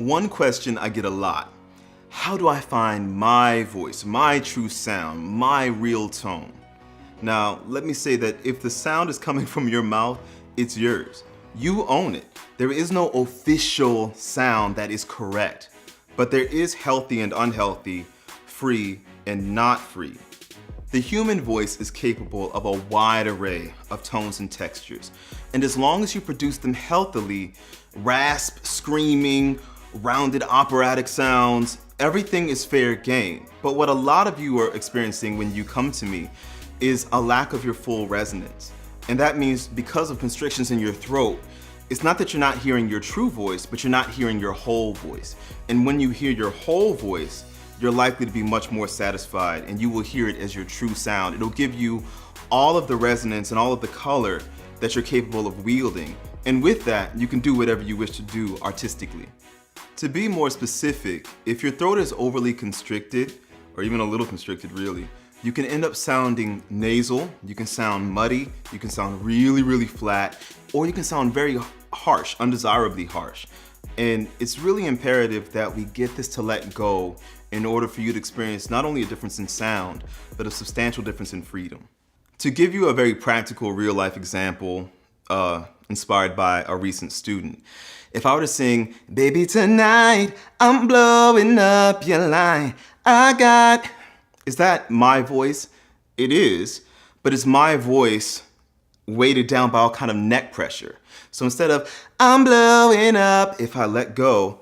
One question I get a lot: how do I find my voice, my true sound, my real tone? Now, let me say that if the sound is coming from your mouth, it's yours. You own it. There is no official sound that is correct, but there is healthy and unhealthy, free and not free. The human voice is capable of a wide array of tones and textures, and as long as you produce them healthily, rasp, screaming, rounded operatic sounds, everything is fair game. But what a lot of you are experiencing when you come to me is a lack of your full resonance. And that means because of constrictions in your throat, it's not that you're not hearing your true voice, but you're not hearing your whole voice. And when you hear your whole voice, you're likely to be much more satisfied and you will hear it as your true sound. It'll give you all of the resonance and all of the color that you're capable of wielding. And with that, you can do whatever you wish to do artistically. To be more specific, if your throat is overly constricted, or even a little constricted really, you can end up sounding nasal, you can sound muddy, you can sound really, really flat, or you can sound very harsh, undesirably harsh. And it's really imperative that we get this to let go in order for you to experience not only a difference in sound, but a substantial difference in freedom. To give you a very practical real life example, inspired by a recent student, if I were to sing, "Baby, tonight I'm blowing up your line, is that my voice? It is, but it's my voice weighted down by all kind of neck pressure. So instead of "I'm blowing up," if I let go,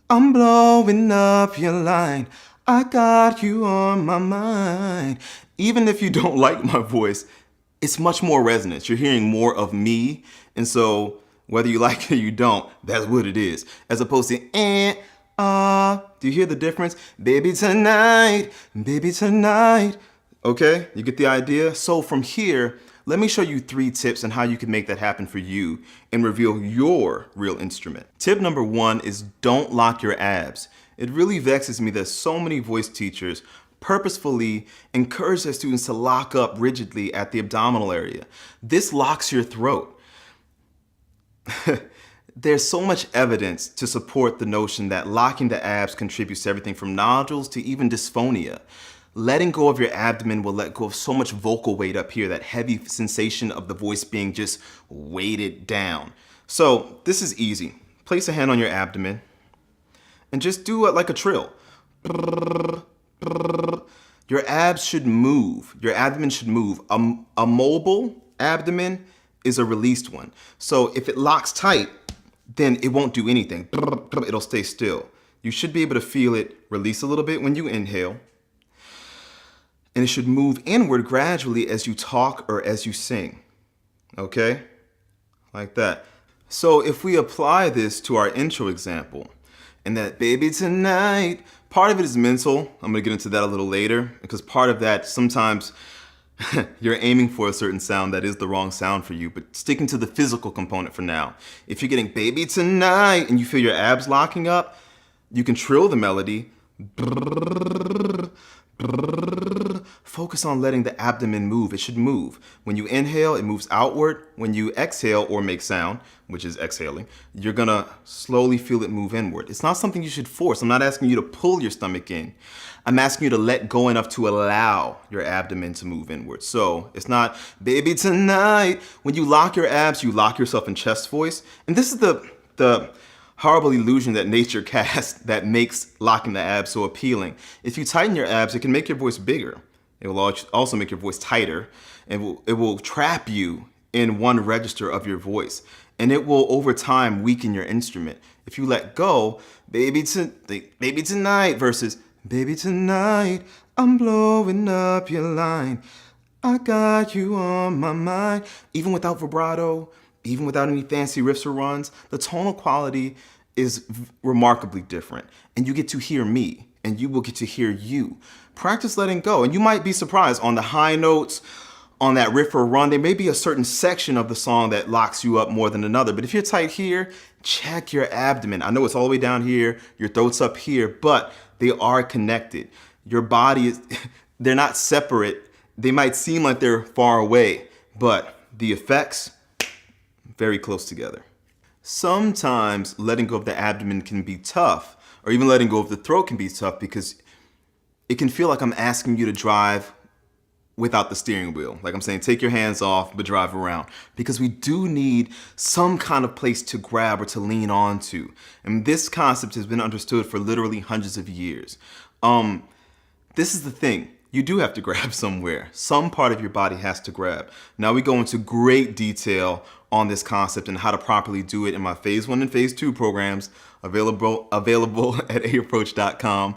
"I'm blowing up your line, I got you on my mind." Even if you don't like my voice, it's much more resonance. You're hearing more of me, and so whether you like it or you don't, that's what it is. As opposed to do you hear the difference? Baby tonight, baby tonight. Okay, you get the idea? So from here, let me show you 3 tips on how you can make that happen for you and reveal your real instrument. Tip number 1 is don't lock your abs. It really vexes me that so many voice teachers purposefully encourage their students to lock up rigidly at the abdominal area. This locks your throat. There's so much evidence to support the notion that locking the abs contributes to everything from nodules to even dysphonia. Letting go of your abdomen will let go of so much vocal weight up here, that heavy sensation of the voice being just weighted down. So this is easy. Place a hand on your abdomen and just do it like a trill. Your abs should move. Your abdomen should move. A mobile abdomen is a released one. So if it locks tight, then it won't do anything. It'll stay still. You should be able to feel it release a little bit when you inhale. And it should move inward gradually as you talk or as you sing. Okay? Like that. So if we apply this to our intro example, and that "baby tonight," part of it is mental. I'm gonna get into that a little later, because part of that, sometimes you're aiming for a certain sound that is the wrong sound for you, but sticking to the physical component for now. If you're getting "baby tonight" and you feel your abs locking up, you can trill the melody. Focus on letting the abdomen move. It should move. When you inhale, it moves outward. When you exhale or make sound, which is exhaling, you're gonna slowly feel it move inward. It's not something you should force. I'm not asking you to pull your stomach in. I'm asking you to let go enough to allow your abdomen to move inward. So it's not "baby tonight." When you lock your abs, you lock yourself in chest voice. And this is the horrible illusion that nature casts that makes locking the abs so appealing. If you tighten your abs, it can make your voice bigger. It will also make your voice tighter, and it will trap you in one register of your voice. And it will, over time, weaken your instrument. If you let go, baby tonight versus "baby tonight, I'm blowing up your line, I got you on my mind." Even without vibrato, even without any fancy riffs or runs, the tonal quality is remarkably different. And you get to hear me, and you will get to hear you. Practice letting go, and you might be surprised on the high notes, on that riff or run, there may be a certain section of the song that locks you up more than another. But if you're tight here, check your abdomen. I know it's all the way down here, your throat's up here, but they are connected. Your body is, they're not separate. They might seem like they're far away, but the effects, very close together. Sometimes letting go of the abdomen can be tough, or even letting go of the throat can be tough because it can feel like I'm asking you to drive without the steering wheel. Like I'm saying, take your hands off, but drive around. Because we do need some kind of place to grab or to lean onto. And this concept has been understood for literally hundreds of years. This is the thing. You do have to grab somewhere. Some part of your body has to grab. Now we go into great detail on this concept and how to properly do it in my phase 1 and phase 2 programs available at aapproach.com.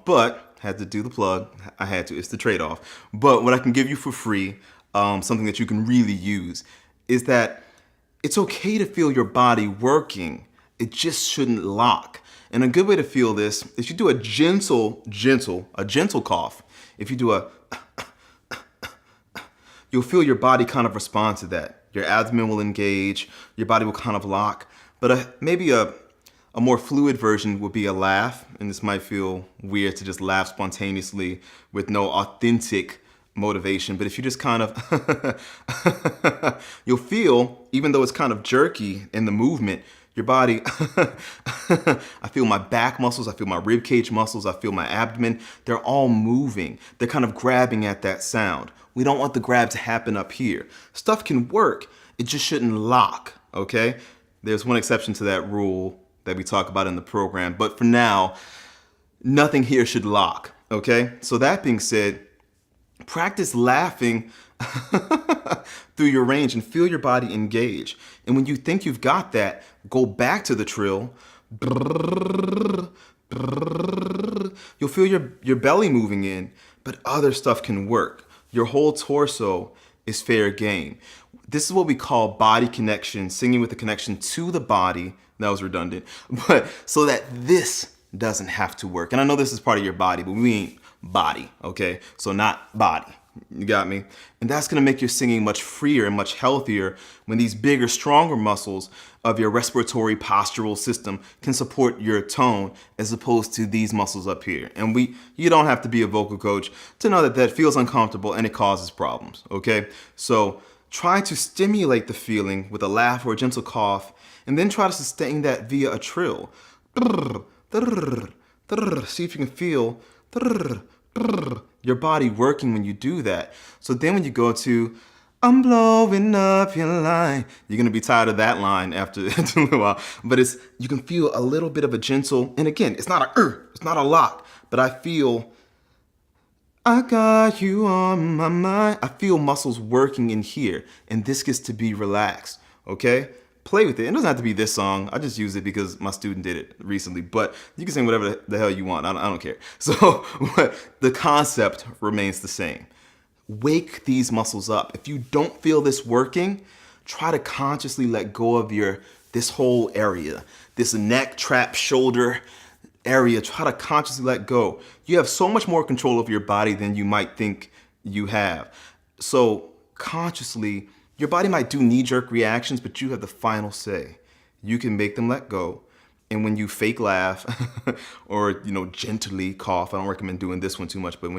But had to do the plug. I had to. It's the trade-off. But what I can give you for free, something that you can really use, is that it's okay to feel your body working. It just shouldn't lock. And a good way to feel this is you do a gentle cough. If you do you'll feel your body kind of respond to that. Your abdomen will engage, your body will kind of lock. But maybe a more fluid version would be a laugh, and this might feel weird to just laugh spontaneously with no authentic motivation, but if you just kind of, you'll feel, even though it's kind of jerky in the movement, your body, I feel my back muscles, I feel my rib cage muscles, I feel my abdomen, they're all moving. They're kind of grabbing at that sound. We don't want the grab to happen up here. Stuff can work, it just shouldn't lock, okay? There's one exception to that rule that we talk about in the program, but for now, nothing here should lock, okay? So that being said, practice laughing through your range and feel your body engage. And when you think you've got that, go back to the trill. You'll feel your belly moving in, but other stuff can work. Your whole torso is fair game. This is what we call body connection, singing with a connection to the body. That was redundant, but so that this doesn't have to work. And I know this is part of your body, but we ain't body, okay? So not body, you got me? And that's gonna make your singing much freer and much healthier when these bigger, stronger muscles of your respiratory postural system can support your tone as opposed to these muscles up here. And you don't have to be a vocal coach to know that that feels uncomfortable and it causes problems, okay? So try to stimulate the feeling with a laugh or a gentle cough, and then try to sustain that via a trill. See if you can feel your body working when you do that. So then when you go to, I'm blowing up your line, you're gonna be tired of that line after a little while. But you can feel a little bit of a gentle, and again, it's not a lock, but I feel, I got you on my mind. I feel muscles working in here, and this gets to be relaxed, okay? Play with it. It doesn't have to be this song. I just use it because my student did it recently, but you can sing whatever the hell you want. I don't care. So the concept remains the same. Wake these muscles up. If you don't feel this working, try to consciously let go of this whole area, this neck, trap, shoulder area. Try to consciously let go. You have so much more control over your body than you might think you have. So consciously, your body might do knee-jerk reactions, but you have the final say. You can make them let go. And when you fake laugh or, gently cough, I don't recommend doing this one too much, but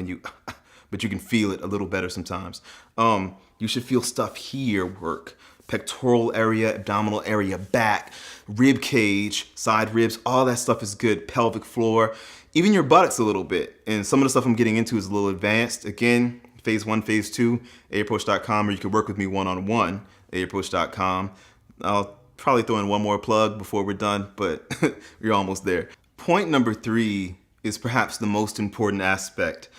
but you can feel it a little better sometimes. You should feel stuff here work. Pectoral area, abdominal area, back, rib cage, side ribs, all that stuff is good. Pelvic floor, even your buttocks a little bit. And some of the stuff I'm getting into is a little advanced. Again, phase 1, phase 2, aapproach.com, or you can work with me one-on-one, aapproach.com. I'll probably throw in one more plug before we're done, but you're almost there. Point number 3 is perhaps the most important aspect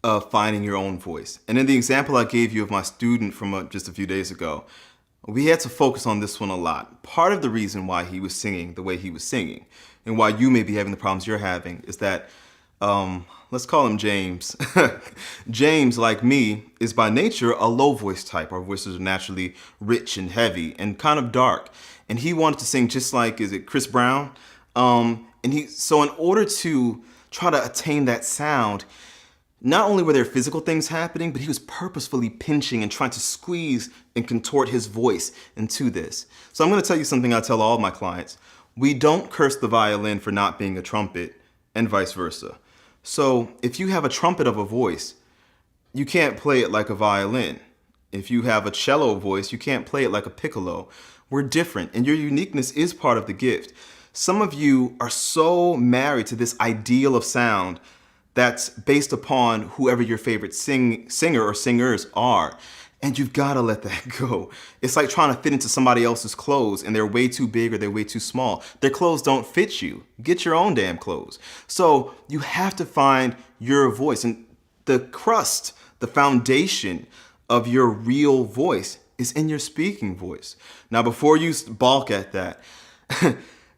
of finding your own voice. And in the example I gave you of my student from just a few days ago, we had to focus on this one a lot. Part of the reason why he was singing the way he was singing, and why you may be having the problems you're having, is that let's call him James. James, like me, is by nature a low voice type. Our voices are naturally rich and heavy and kind of dark. And he wanted to sing just like, is it Chris Brown? So in order to try to attain that sound, not only were there physical things happening, but he was purposefully pinching and trying to squeeze and contort his voice into this. So I'm gonna tell you something I tell all of my clients. We don't curse the violin for not being a trumpet, and vice versa. So if you have a trumpet of a voice, you can't play it like a violin. If you have a cello voice, you can't play it like a piccolo. We're different, and your uniqueness is part of the gift. Some of you are so married to this ideal of sound that's based upon whoever your favorite singer or singers are. And you've got to let that go. It's like trying to fit into somebody else's clothes and they're way too big or they're way too small. Their clothes don't fit you. Get your own damn clothes. So you have to find your voice, and the crust, the foundation of your real voice is in your speaking voice. Now, before you balk at that,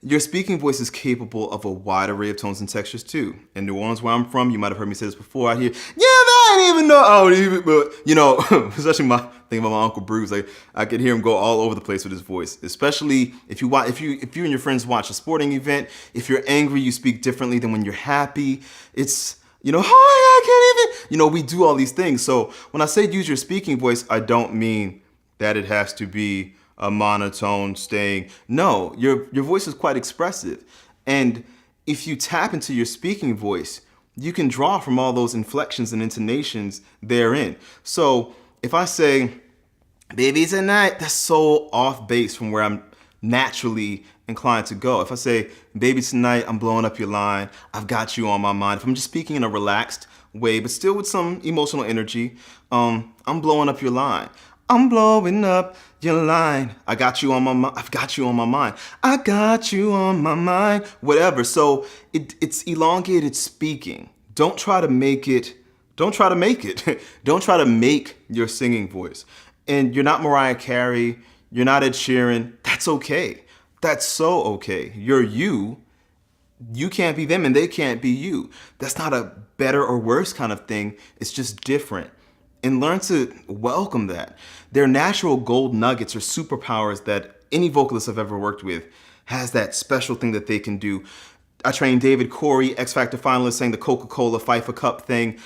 your speaking voice is capable of a wide array of tones and textures too. In New Orleans, where I'm from, you might have heard me say this before. I hear, yeah, I didn't even know. I don't even, but you know, especially my thing about my Uncle Bruce, like I could hear him go all over the place with his voice. Especially if you and your friends watch a sporting event, if you're angry, you speak differently than when you're happy. It's, you know, oh, I can't even, you know, we do all these things. So when I say use your speaking voice, I don't mean that it has to be a monotone staying. No, your voice is quite expressive. And if you tap into your speaking voice, you can draw from all those inflections and intonations therein. So if I say, baby tonight, that's so off base from where I'm naturally inclined to go. If I say, baby tonight, I'm blowing up your line, I've got you on my mind. If I'm just speaking in a relaxed way, but still with some emotional energy, I'm blowing up your line. I'm blowing up your line. I got you on my mind. I've got you on my mind. I got you on my mind. Whatever. So it's elongated speaking. Don't try to make it. Don't try to make it. Don't try to make your singing voice. And you're not Mariah Carey. You're not Ed Sheeran. That's okay. That's so okay. You're you. You can't be them and they can't be you. That's not a better or worse kind of thing. It's just different. And learn to welcome that. They're natural gold nuggets or superpowers that any vocalist I've ever worked with has that special thing that they can do. I trained David Corey, X Factor finalist, sang the Coca-Cola FIFA Cup thing.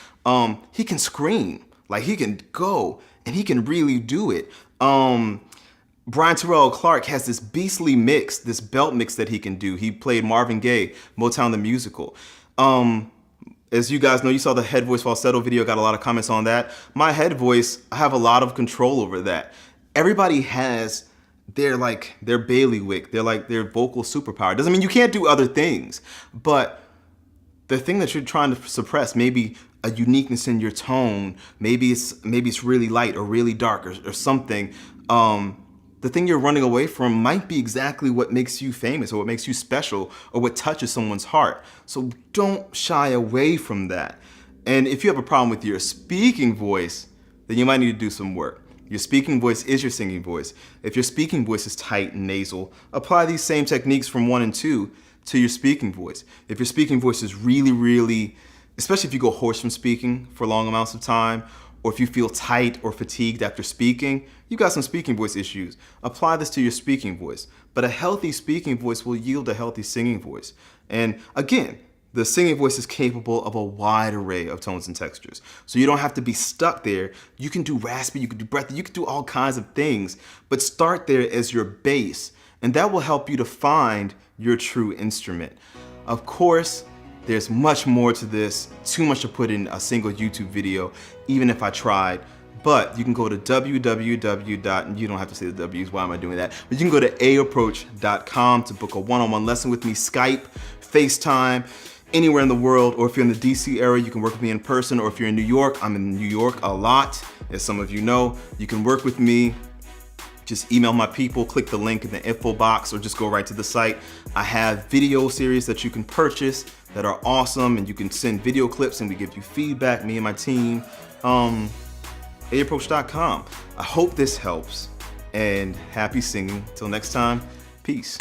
He can scream, like he can go, and he can really do it. Brian Terrell Clark has this beastly mix, this belt mix that he can do. He played Marvin Gaye, Motown the Musical. As you guys know, you saw the head voice falsetto video, got a lot of comments on that. My head voice, I have a lot of control over that. Everybody has their bailiwick, their vocal superpower. Doesn't mean you can't do other things, but the thing that you're trying to suppress, maybe a uniqueness in your tone, maybe it's really light or really dark or something. The thing you're running away from might be exactly what makes you famous or what makes you special or what touches someone's heart. So don't shy away from that. And if you have a problem with your speaking voice, then you might need to do some work. Your speaking voice is your singing voice. If your speaking voice is tight and nasal, apply these same techniques from 1 and 2 to your speaking voice. If your speaking voice is really, especially if you go hoarse from speaking for long amounts of time, or if you feel tight or fatigued after speaking, you got some speaking voice issues. Apply this to your speaking voice. But a healthy speaking voice will yield a healthy singing voice. And again, the singing voice is capable of a wide array of tones and textures. So you don't have to be stuck there. You can do raspy, you can do breathy, you can do all kinds of things, but start there as your base. And that will help you to find your true instrument. Of course, there's much more to this, too much to put in a single YouTube video, even if I tried. But you can go to www. You don't have to say the W's, why am I doing that? But you can go to aapproach.com to book a one-on-one lesson with me, Skype, FaceTime, anywhere in the world. Or if you're in the DC area, you can work with me in person. Or if you're in New York, I'm in New York a lot, as some of you know. You can work with me. Just email my people, click the link in the info box, or just go right to the site. I have video series that you can purchase that are awesome, and you can send video clips and we give you feedback, me and my team. aapproach.com. I hope this helps, and happy singing. Till next time, peace.